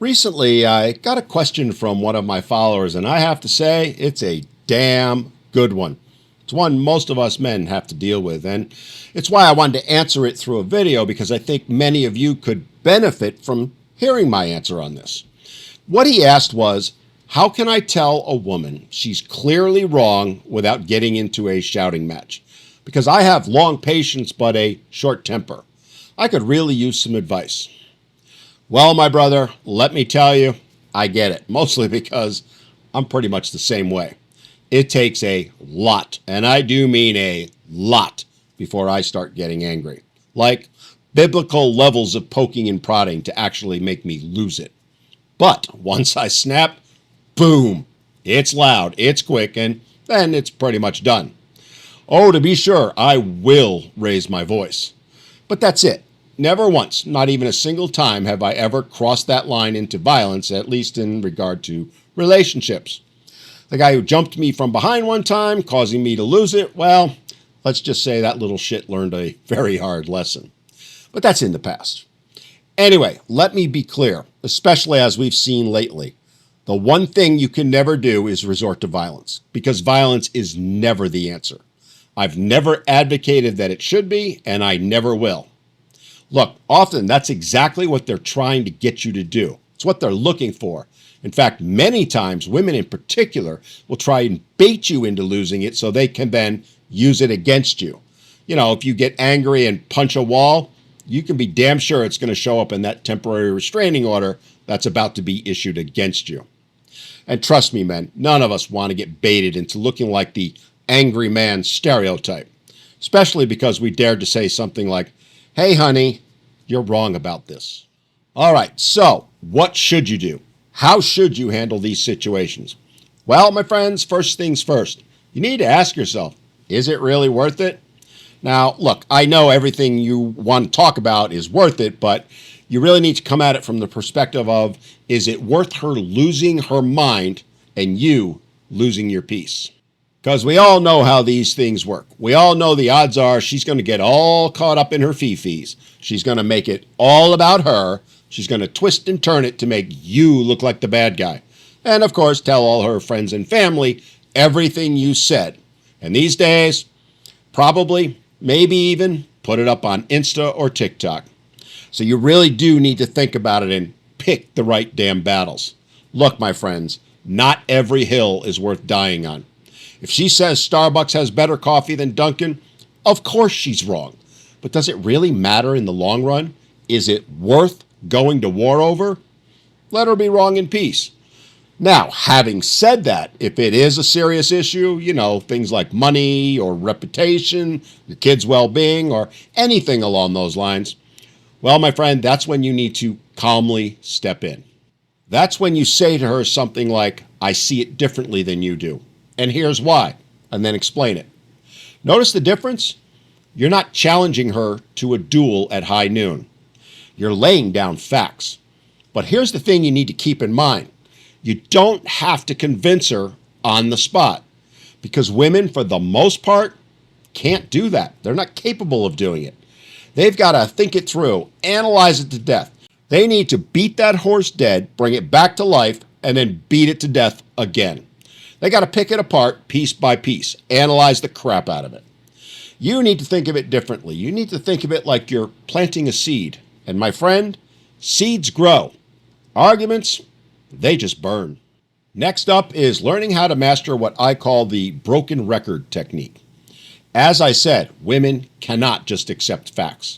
Recently, I got a question from one of my followers, and I have to say, it's a damn good one. It's one most of us men have to deal with, and it's why I wanted to answer it through a video because I think many of you could benefit from hearing my answer on this. What he asked was, how can I tell a woman she's clearly wrong without getting into a shouting match? Because I have long patience but a short temper. I could really use some advice. Well, my brother, let me tell you, I get it, mostly because I'm pretty much the same way. It takes a lot, and I do mean a lot, before I start getting angry. Like biblical levels of poking and prodding to actually make me lose it. But once I snap, boom, it's loud, it's quick, and then it's pretty much done. Oh, to be sure, I will raise my voice. But that's it. Never once, not even a single time, have I ever crossed that line into violence, at least in regard to relationships. The guy who jumped me from behind one time, causing me to lose it, well, let's just say that little shit learned a very hard lesson. But that's in the past. Anyway, let me be clear, especially as we've seen lately. The one thing you can never do is resort to violence, because violence is never the answer. I've never advocated that it should be, and I never will. Look, often that's exactly what they're trying to get you to do. It's what they're looking for. In fact, many times, women in particular will try and bait you into losing it so they can then use it against you. You know, if you get angry and punch a wall, you can be damn sure it's going to show up in that temporary restraining order that's about to be issued against you. And trust me, men, none of us want to get baited into looking like the angry man stereotype, especially because we dared to say something like, "Hey, honey, you're wrong about this." All right, so what should you do? How should you handle these situations? Well, my friends, first things first. You need to ask yourself, is it really worth it? Now, look, I know everything you want to talk about is worth it, but you really need to come at it from the perspective of, is it worth her losing her mind and you losing your peace? Because we all know how these things work. We all know the odds are she's going to get all caught up in her fee-fees. She's going to make it all about her. She's going to twist and turn it to make you look like the bad guy. And, of course, tell all her friends and family everything you said. And these days, probably, maybe even, put it up on Insta or TikTok. So you really do need to think about it and pick the right damn battles. Look, my friends, not every hill is worth dying on. If she says Starbucks has better coffee than Dunkin', of course she's wrong. But does it really matter in the long run? Is it worth going to war over? Let her be wrong in peace. Now, having said that, if it is a serious issue, you know, things like money or reputation, your kid's well-being, or anything along those lines, well, my friend, that's when you need to calmly step in. That's when you say to her something like, "I see it differently than you do, and here's why," and then explain it. Notice the difference? You're not challenging her to a duel at high noon. You're laying down facts. But here's the thing you need to keep in mind. You don't have to convince her on the spot, because women, for the most part, can't do that. They're not capable of doing it. They've got to think it through, analyze it to death. They need to beat that horse dead, bring it back to life, and then beat it to death again. They got to pick it apart piece by piece, analyze the crap out of it. You need to think of it differently. You need to think of it like you're planting a seed. And my friend, seeds grow. Arguments, they just burn. Next up is learning how to master what I call the broken record technique. As I said, women cannot just accept facts.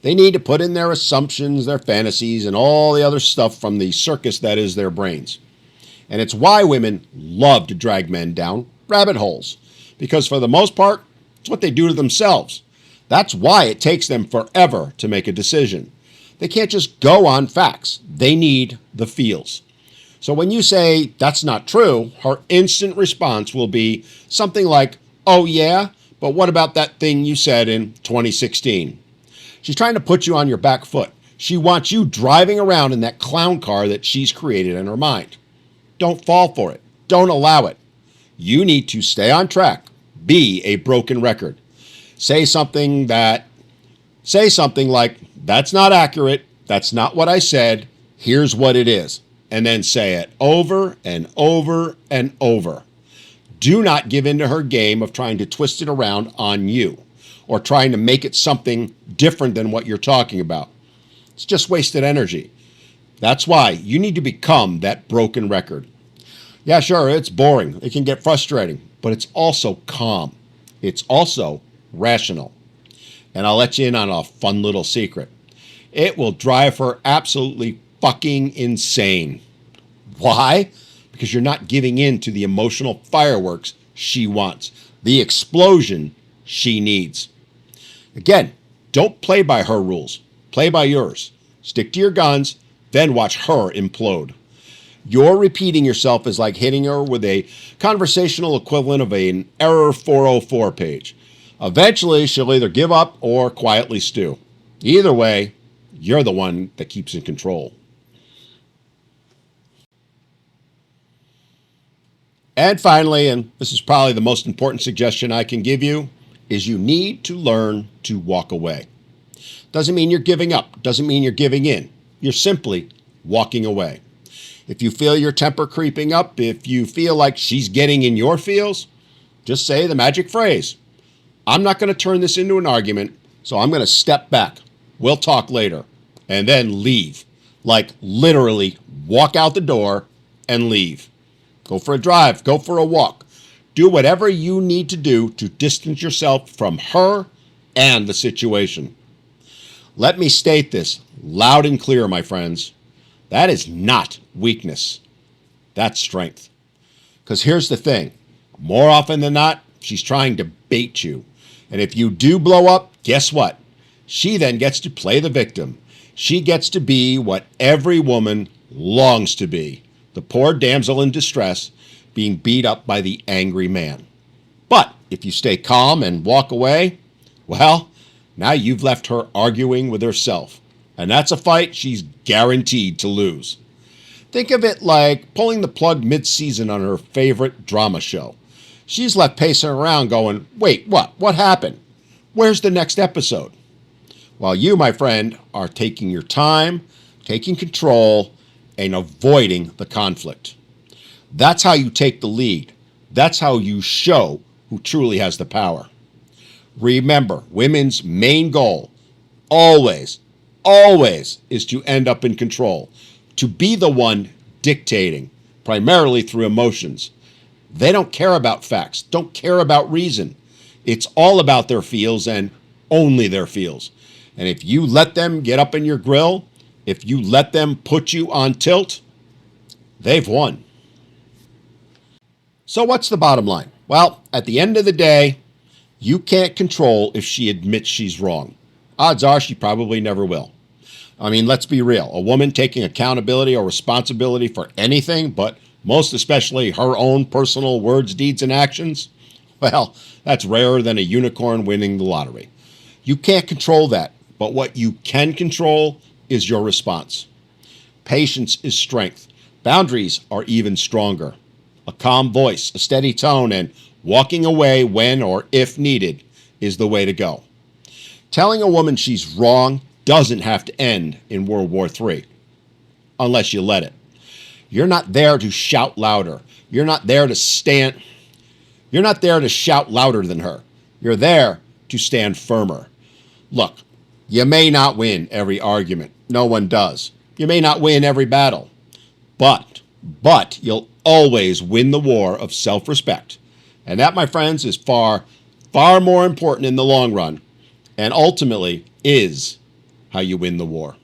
They need to put in their assumptions, their fantasies, and all the other stuff from the circus that is their brains. And it's why women love to drag men down rabbit holes, because for the most part, it's what they do to themselves. That's why it takes them forever to make a decision. They can't just go on facts. They need the feels. So when you say, "That's not true," her instant response will be something like, "Oh yeah, but what about that thing you said in 2016? She's trying to put you on your back foot. She wants you driving around in that clown car that she's created in her mind. Don't fall for it. Don't allow it. You need to stay on track. Be a broken record. Say something like, "That's not accurate. That's not what I said. Here's what it is. And then say it over and over and over. Do not give in to her game of trying to twist it around on you or trying to make it something different than what you're talking about. It's just wasted energy. That's why you need to become that broken record. Yeah, sure, it's boring. It can get frustrating, but it's also calm. It's also rational. And I'll let you in on a fun little secret. It will drive her absolutely fucking insane. Why? Because you're not giving in to the emotional fireworks she wants, the explosion she needs. Again, don't play by her rules. Play by yours. Stick to your guns, then watch her implode. Your repeating yourself is like hitting her with a conversational equivalent of an error 404 page. Eventually, she'll either give up or quietly stew. Either way, you're the one that keeps in control. And finally, and this is probably the most important suggestion I can give you, is you need to learn to walk away. Doesn't mean you're giving up. Doesn't mean you're giving in. You're simply walking away. If you feel your temper creeping up, if you feel like she's getting in your feels, just say the magic phrase. I'm not going to turn this into an argument, so I'm going to step back. We'll talk later. And then leave. Like literally walk out the door and leave. Go for a drive. Go for a walk. Do whatever you need to do to distance yourself from her and the situation. Let me state this loud and clear, my friends. That is not weakness. That's strength. Because here's the thing. More often than not, she's trying to bait you. And if you do blow up, guess what? She then gets to play the victim. She gets to be what every woman longs to be. The poor damsel in distress being beat up by the angry man. But if you stay calm and walk away, well, now you've left her arguing with herself. And that's a fight she's guaranteed to lose. Think of it like pulling the plug mid-season on her favorite drama show. She's left pacing around going, wait, what? What happened? Where's the next episode? While you, my friend, are taking your time, taking control, and avoiding the conflict. That's how you take the lead. That's how you show who truly has the power. Remember, women's main goal, always is to end up in control, to be the one dictating, primarily through emotions. They don't care about facts, don't care about reason. It's all about their feels and only their feels. And if you let them get up in your grill, if you let them put you on tilt, they've won. So what's the bottom line? Well, at the end of the day, you can't control if she admits she's wrong. Odds are she probably never will. I mean, let's be real. A woman taking accountability or responsibility for anything, but most especially her own personal words, deeds, and actions, well, that's rarer than a unicorn winning the lottery. You can't control that, but what you can control is your response. Patience is strength. Boundaries are even stronger. A calm voice, a steady tone, and walking away when or if needed is the way to go. Telling a woman she's wrong doesn't have to end in World War III, unless you let it. You're not there to shout louder. You're not there to shout louder than her. You're there to stand firmer. Look, you may not win every argument. No one does. You may not win every battle. But you'll always win the war of self-respect. And that, my friends, is far more important in the long run, and ultimately is how you win the war.